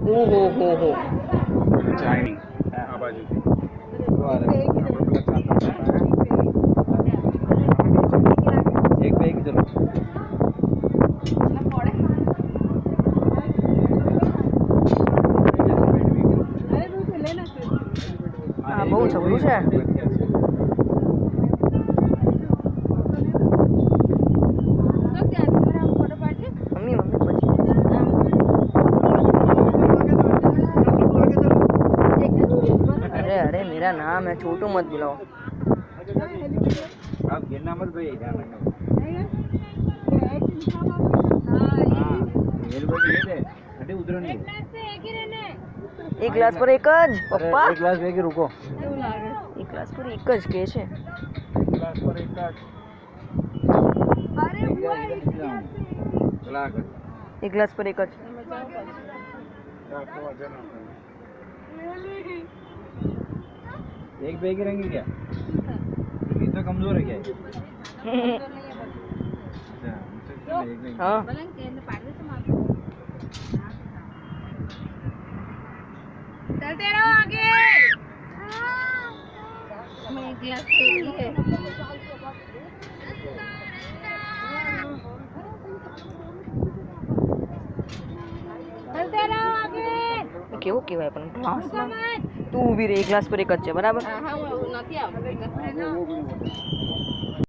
ઓહો હો હો ચાઇની આ બાજુથી એક બે ચલો આ બહુ છોકરું છે મમ્મી મમ્મી अरे अरे मेरा नाम है छोटू मत बुलाओ आप गिरना मत भाई ध्यान रखना ये दे हटे उधर नहीं एक ग्लास पर एक ज पप्पा एक ग्लास लेके रुको एक ग्लास पर एक ज के છે ग्लास पर एक काट अरे चला कर एक ग्लास पर एक ज एक बैग ही रहेंगे क्या इतना कमजोर है क्या हाँ चलते रहो आगे मैं एक गिलास पी है चलते रहो आगे કેવો કહેવાય પણ ગ્લાસમાં તું ઊભી રહે એક ગ્લાસ પર એક જ છે બરાબર હા હું નથી આવતી